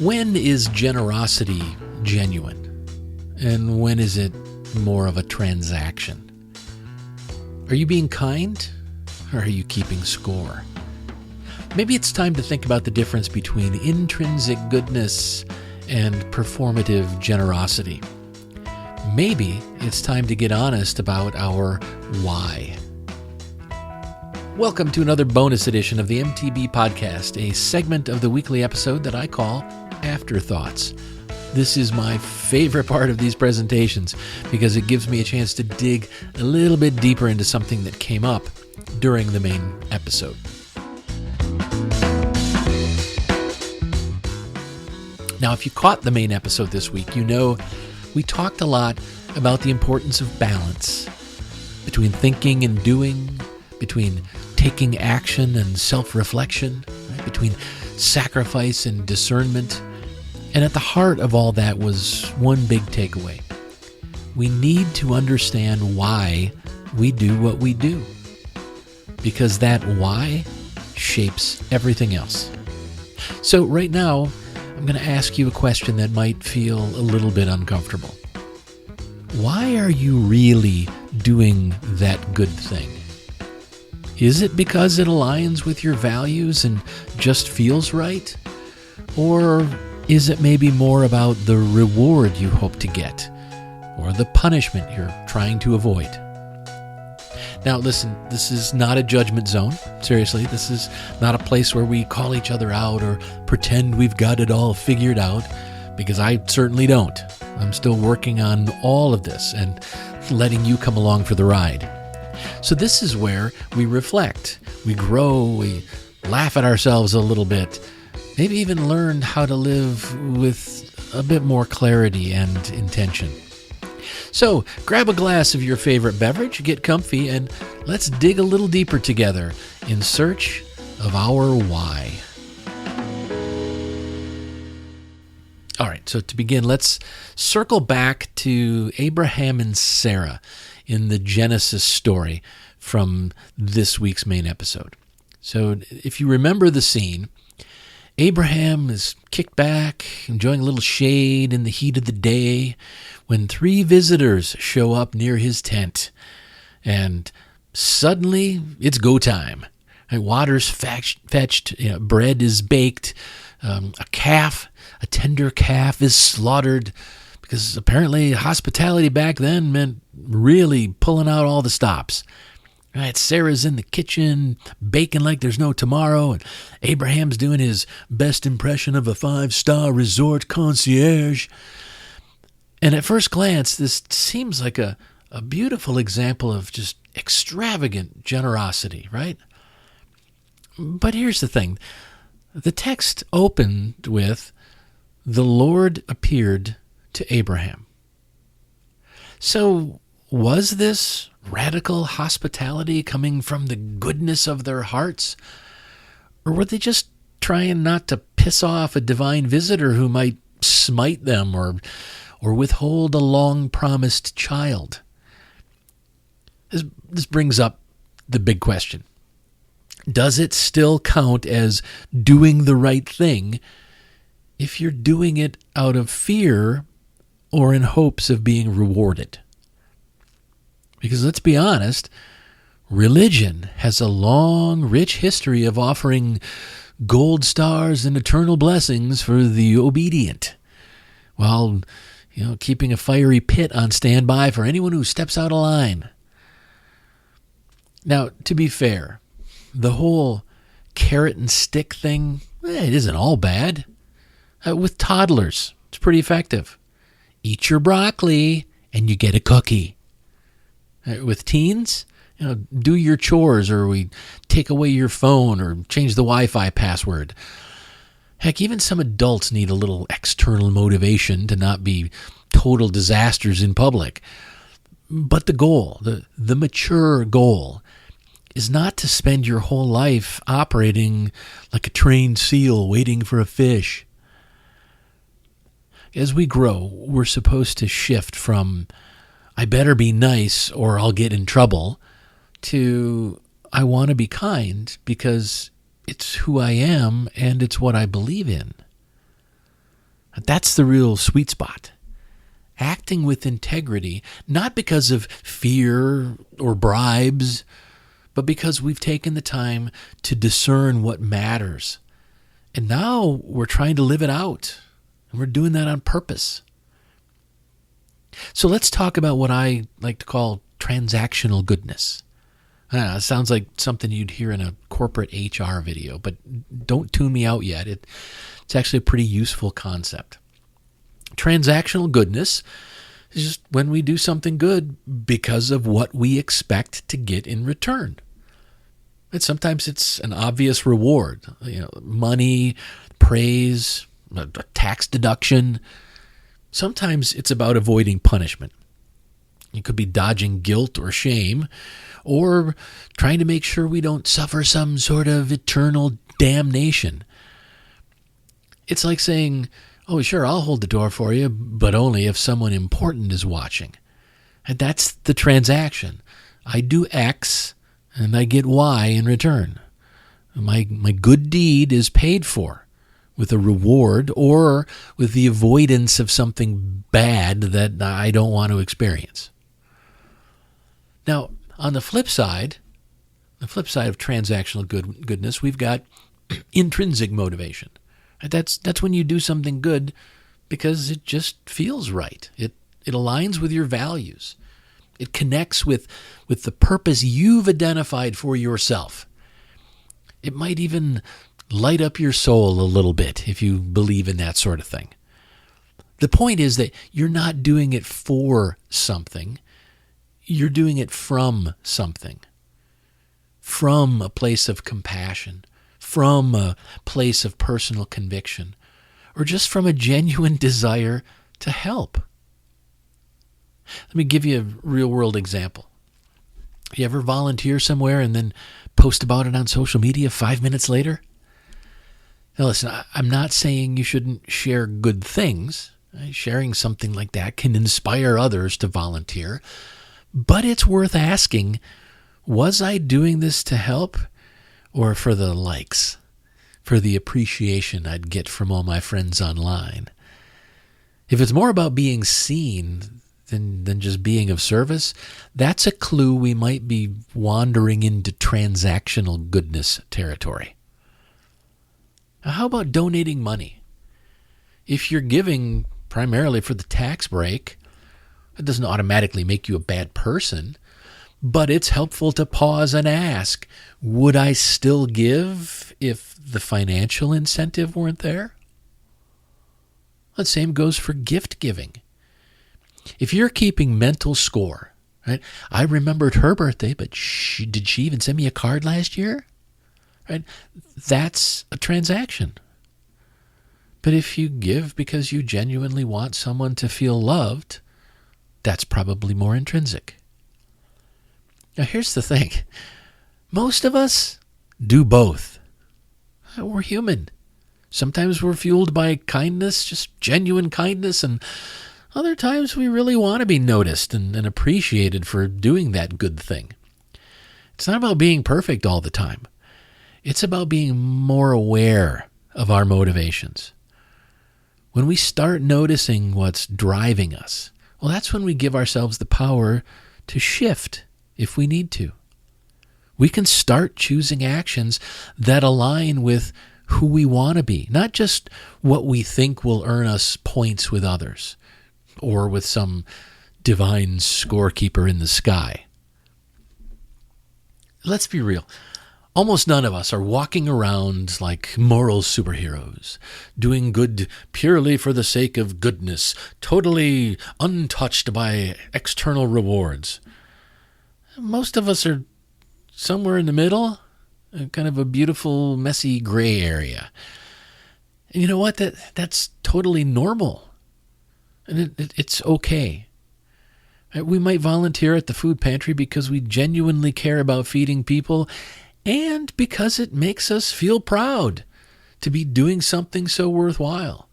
When is generosity genuine? And when is it more of a transaction? Are you being kind, or are you keeping score? Maybe it's time to think about the difference between intrinsic goodness and performative generosity. Maybe it's time to get honest about our why. Welcome to another bonus edition of the MTB Podcast, a segment of the weekly episode that I call Afterthoughts. This is my favorite part of these presentations because it gives me a chance to dig a little bit deeper into something that came up during the main episode. Now, if you caught the main episode this week, you know we talked a lot about the importance of balance between thinking and doing, between taking action and self-reflection, right? Between sacrifice and discernment. And at the heart of all that was one big takeaway. We need to understand why we do what we do, because that why shapes everything else. So right now, I'm going to ask you a question that might feel a little bit uncomfortable. Why are you really doing that good thing? Is it because it aligns with your values and just feels right? Or is it maybe more about the reward you hope to get, or the punishment you're trying to avoid? Now listen, this is not a judgment zone. Seriously, this is not a place where we call each other out or pretend we've got it all figured out, because I certainly don't. I'm still working on all of this and letting you come along for the ride. So this is where we reflect, we grow, we laugh at ourselves a little bit, maybe even learn how to live with a bit more clarity and intention. So grab a glass of your favorite beverage, get comfy, and let's dig a little deeper together in search of our why. All right, so to begin, let's circle back to Abraham and Sarah in the Genesis story from this week's main episode. So if you remember the scene, Abraham is kicked back, enjoying a little shade in the heat of the day, when 3 visitors show up near his tent. And suddenly, it's go time. Water's fetched, bread is baked, a tender calf is slaughtered, because apparently hospitality back then meant really pulling out all the stops. Right, Sarah's in the kitchen, baking like there's no tomorrow, and Abraham's doing his best impression of a 5-star resort concierge. And at first glance, this seems like a beautiful example of just extravagant generosity, right? But here's the thing. The text opened with, "The Lord appeared to Abraham." So was this radical hospitality coming from the goodness of their hearts? Or were they just trying not to piss off a divine visitor who might smite them or withhold a long-promised child? This brings up the big question. Does it still count as doing the right thing if you're doing it out of fear or in hopes of being rewarded? Because let's be honest, religion has a long, rich history of offering gold stars and eternal blessings for the obedient, while keeping a fiery pit on standby for anyone who steps out of line. Now, to be fair, the whole carrot and stick thing, it isn't all bad. With toddlers, it's pretty effective. Eat your broccoli and you get a cookie. With teens, do your chores, or we take away your phone or change the Wi-Fi password. Heck, even some adults need a little external motivation to not be total disasters in public. But the goal, the mature goal, is not to spend your whole life operating like a trained seal waiting for a fish. As we grow, we're supposed to shift from I better be nice or I'll get in trouble, to I want to be kind because it's who I am and it's what I believe in. That's the real sweet spot. Acting with integrity, not because of fear or bribes, but because we've taken the time to discern what matters. And now we're trying to live it out. And we're doing that on purpose. So let's talk about what I like to call transactional goodness. It sounds like something you'd hear in a corporate HR video, but don't tune me out yet. It's actually a pretty useful concept. Transactional goodness is just when we do something good because of what we expect to get in return. And sometimes it's an obvious reward, money, praise, a tax deduction. Sometimes it's about avoiding punishment. It could be dodging guilt or shame, or trying to make sure we don't suffer some sort of eternal damnation. It's like saying, oh, sure, I'll hold the door for you, but only if someone important is watching. And that's the transaction. I do X, and I get Y in return. My good deed is paid for with a reward or with the avoidance of something bad that I don't want to experience. Now, on the flip side of transactional goodness, we've got intrinsic motivation. That's when you do something good because it just feels right. It aligns with your values. It connects with the purpose you've identified for yourself. It might even light up your soul a little bit if you believe in that sort of thing. The point is that you're not doing it for something. You're doing it from something. From a place of compassion, from a place of personal conviction, or just from a genuine desire to help. Let me give you a real-world example. You ever volunteer somewhere and then post about it on social media 5 minutes later? Now listen, I'm not saying you shouldn't share good things. Sharing something like that can inspire others to volunteer. But it's worth asking, was I doing this to help or for the likes, for the appreciation I'd get from all my friends online? If it's more about being seen than just being of service, that's a clue we might be wandering into transactional goodness territory. Now, how about donating money? If you're giving primarily for the tax break, it doesn't automatically make you a bad person, but it's helpful to pause and ask, would I still give if the financial incentive weren't there? The same goes for gift giving. If you're keeping mental score, right? I remembered her birthday, but did she even send me a card last year? Right? That's a transaction. But if you give because you genuinely want someone to feel loved, that's probably more intrinsic. Now here's the thing. Most of us do both. We're human. Sometimes we're fueled by kindness, just genuine kindness, and other times we really want to be noticed and appreciated for doing that good thing. It's not about being perfect all the time. It's about being more aware of our motivations. When we start noticing what's driving us, well, that's when we give ourselves the power to shift if we need to. We can start choosing actions that align with who we want to be, not just what we think will earn us points with others or with some divine scorekeeper in the sky. Let's be real. Almost none of us are walking around like moral superheroes, doing good purely for the sake of goodness, totally untouched by external rewards. Most of us are somewhere in the middle, kind of a beautiful, messy gray area. And you know what? That's totally normal. And it's okay. We might volunteer at the food pantry because we genuinely care about feeding people and because it makes us feel proud to be doing something so worthwhile.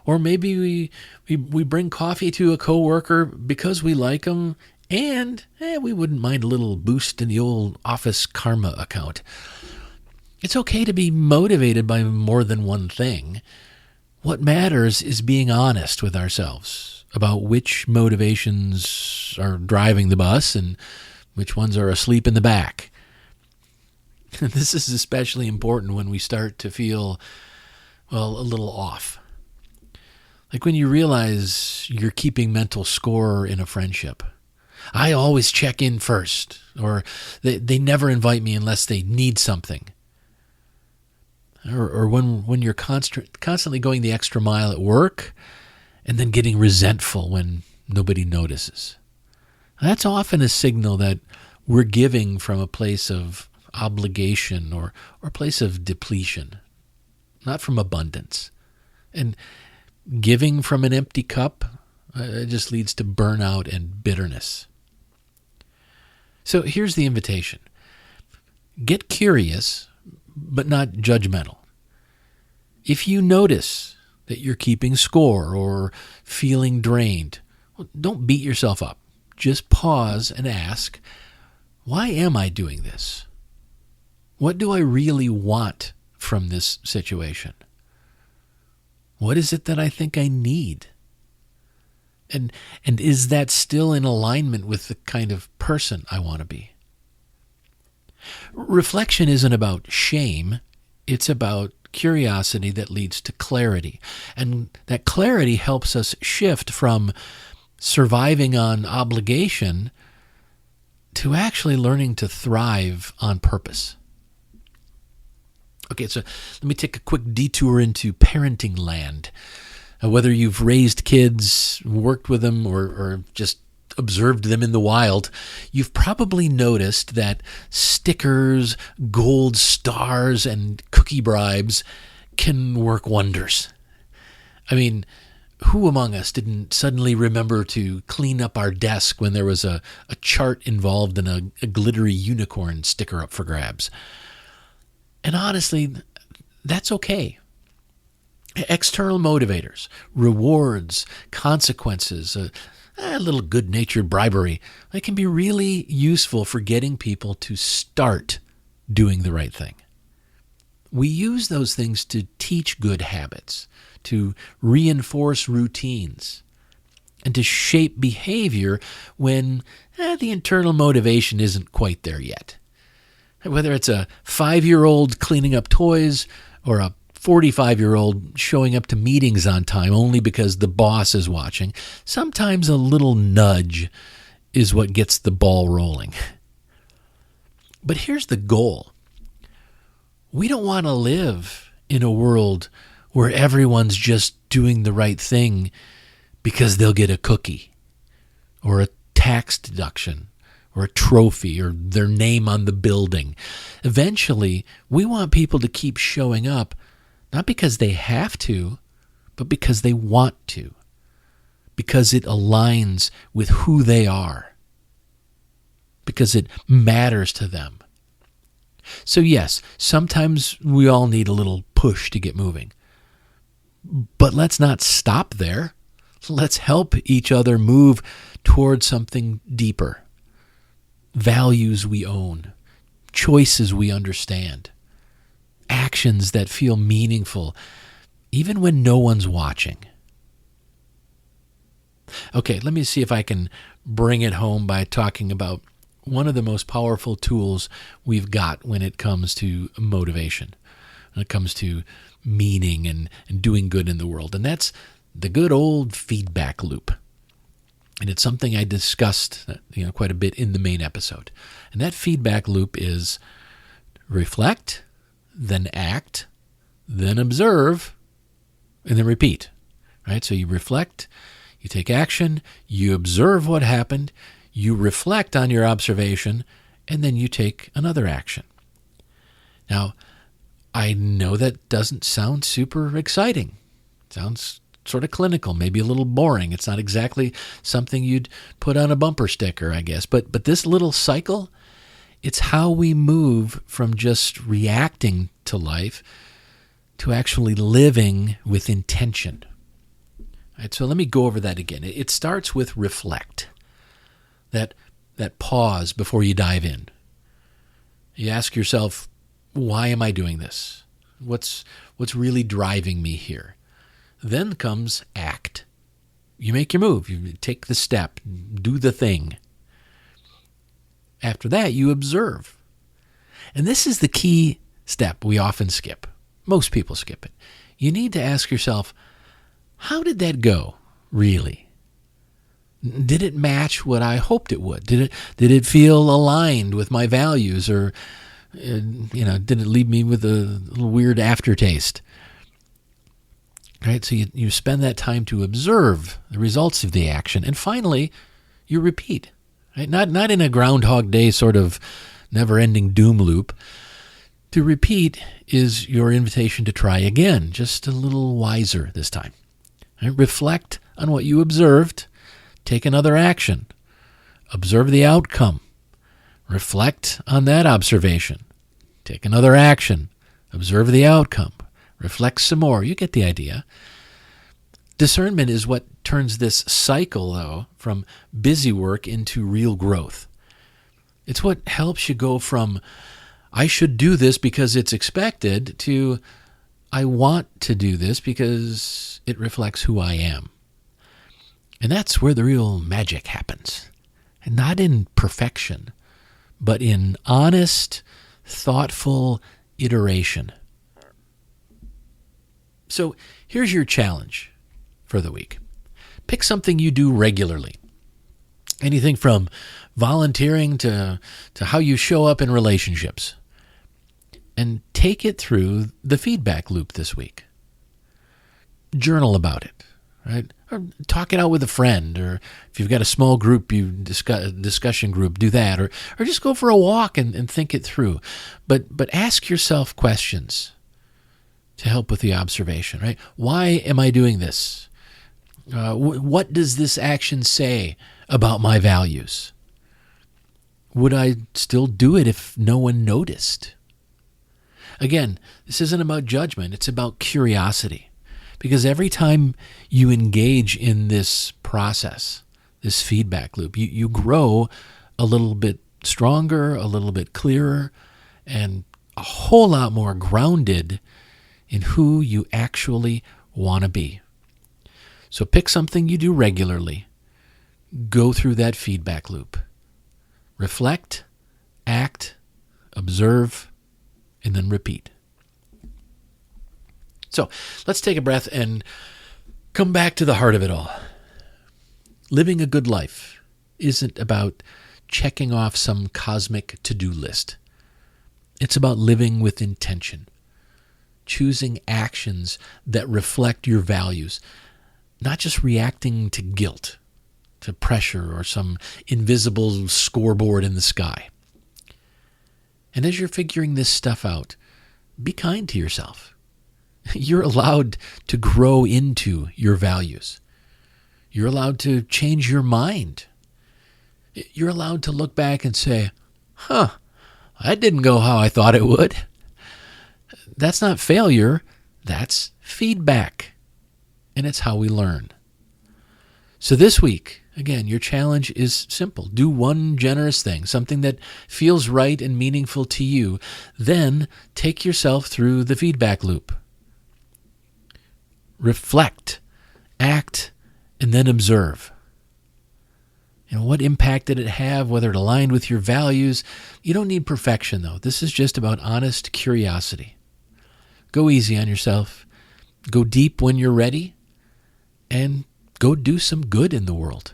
Or maybe we bring coffee to a coworker because we like them and we wouldn't mind a little boost in the old office karma account. It's okay to be motivated by more than one thing. What matters is being honest with ourselves about which motivations are driving the bus and which ones are asleep in the back. This is especially important when we start to feel, well, a little off. Like when you realize you're keeping mental score in a friendship. I always check in first, or they never invite me unless they need something. Or when you're constantly going the extra mile at work and then getting resentful when nobody notices. That's often a signal that we're giving from a place of obligation or a place of depletion, not from abundance. And giving from an empty cup just leads to burnout and bitterness. So here's the invitation. Get curious, but not judgmental. If you notice that you're keeping score or feeling drained, well, don't beat yourself up. Just pause and ask, why am I doing this? What do I really want from this situation? What is it that I think I need? And is that still in alignment with the kind of person I want to be? Reflection isn't about shame. It's about curiosity that leads to clarity. And that clarity helps us shift from surviving on obligation to actually learning to thrive on purpose. Okay, so let me take a quick detour into parenting land. Whether you've raised kids, worked with them, or just observed them in the wild, you've probably noticed that stickers, gold stars, and cookie bribes can work wonders. I mean, who among us didn't suddenly remember to clean up our desk when there was a chart involved in a glittery unicorn sticker up for grabs? And honestly, that's okay. External motivators, rewards, consequences, a little good-natured bribery, they can be really useful for getting people to start doing the right thing. We use those things to teach good habits, to reinforce routines, and to shape behavior when the internal motivation isn't quite there yet. Whether it's a 5-year-old cleaning up toys or a 45-year-old showing up to meetings on time only because the boss is watching, sometimes a little nudge is what gets the ball rolling. But here's the goal. We don't want to live in a world where everyone's just doing the right thing because they'll get a cookie or a tax deduction or a trophy or their name on the building. Eventually, we want people to keep showing up, not because they have to, but because they want to, because it aligns with who they are, because it matters to them. So yes, sometimes we all need a little push to get moving. But let's not stop there. Let's help each other move towards something deeper. Values we own, choices we understand, actions that feel meaningful, even when no one's watching. Okay, let me see if I can bring it home by talking about one of the most powerful tools we've got when it comes to motivation, when it comes to meaning and doing good in the world. And that's the good old feedback loop. And it's something I discussed quite a bit in the main episode. And that feedback loop is reflect, then act, then observe, and then repeat. Right? So you reflect, you take action, you observe what happened, you reflect on your observation, and then you take another action. Now, I know that doesn't sound super exciting. It sounds sort of clinical, maybe a little boring. It's not exactly something you'd put on a bumper sticker, I guess. But this little cycle, it's how we move from just reacting to life to actually living with intention. All right, so let me go over that again. It starts with reflect. That pause before you dive in. You ask yourself, why am I doing this? What's really driving me here? Then comes act. You make your move. You take the step. Do the thing. After that, you observe. And this is the key step we often skip. Most people skip it. You need to ask yourself, how did that go, really? Did it match what I hoped it would? Did it feel aligned with my values, or did it leave me with a little weird aftertaste? Right? So you spend that time to observe the results of the action, and finally, you repeat. Right? Not in a Groundhog Day sort of never-ending doom loop. To repeat is your invitation to try again, just a little wiser this time. Right? Reflect on what you observed. Take another action. Observe the outcome. Reflect on that observation. Take another action. Observe the outcome. Reflect some more. You get the idea. Discernment is what turns this cycle, though, from busy work into real growth. It's what helps you go from, I should do this because it's expected, to, I want to do this because it reflects who I am. And that's where the real magic happens. And not in perfection, but in honest, thoughtful iteration. So here's your challenge for the week. Pick something you do regularly. Anything from volunteering to how you show up in relationships. And take it through the feedback loop this week. Journal about it, right? Or talk it out with a friend, or if you've got a small group, discussion group, do that, or just go for a walk and think it through. But ask yourself questions to help with the observation, right? Why am I doing this? What does this action say about my values? Would I still do it if no one noticed? Again, this isn't about judgment. It's about curiosity. Because every time you engage in this process, this feedback loop, you grow a little bit stronger, a little bit clearer, and a whole lot more grounded in who you actually want to be. So pick something you do regularly. Go through that feedback loop. Reflect, act, observe, and then repeat. So let's take a breath and come back to the heart of it all. Living a good life isn't about checking off some cosmic to-do list. It's about living with intention, choosing actions that reflect your values, not just reacting to guilt, to pressure, or some invisible scoreboard in the sky. And as you're figuring this stuff out, be kind to yourself. You're allowed to grow into your values. You're allowed to change your mind. You're allowed to look back and say, that didn't go how I thought it would. That's not failure. That's feedback. And it's how we learn. So this week, again, your challenge is simple. Do one generous thing, something that feels right and meaningful to you. Then take yourself through the feedback loop. Reflect, act, and then observe. What impact did it have, whether it aligned with your values? You don't need perfection, though. This is just about honest curiosity. Go easy on yourself. Go deep when you're ready. And go do some good in the world.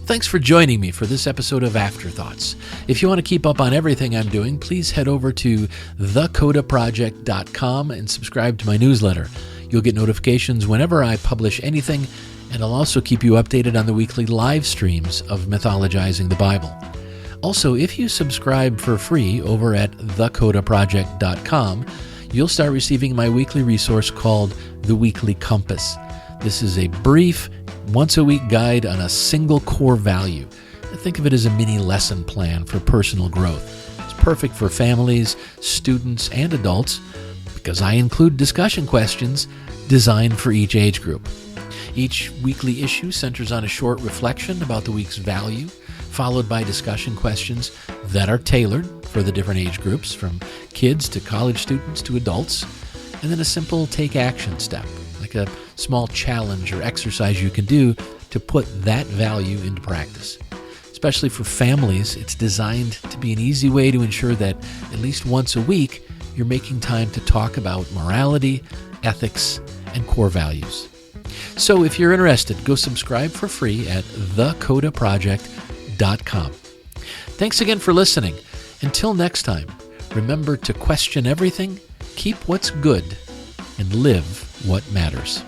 Thanks for joining me for this episode of Afterthoughts. If you want to keep up on everything I'm doing, please head over to thecodaproject.com and subscribe to my newsletter. You'll get notifications whenever I publish anything, and I'll also keep you updated on the weekly live streams of Mythologizing the Bible. Also, if you subscribe for free over at thecodaproject.com, you'll start receiving my weekly resource called The Weekly Compass. This is a brief, once-a-week guide on a single core value. Think of it as a mini lesson plan for personal growth. It's perfect for families, students, and adults because I include discussion questions designed for each age group. Each weekly issue centers on a short reflection about the week's value, followed by discussion questions that are tailored for the different age groups, from kids to college students to adults, and then a simple take action step, like a small challenge or exercise you can do to put that value into practice. Especially for families, it's designed to be an easy way to ensure that at least once a week, you're making time to talk about morality, ethics, and core values. So if you're interested, go subscribe for free at thecodaproject.com. Thanks again for listening. Until next time, remember to question everything, keep what's good, and live what matters.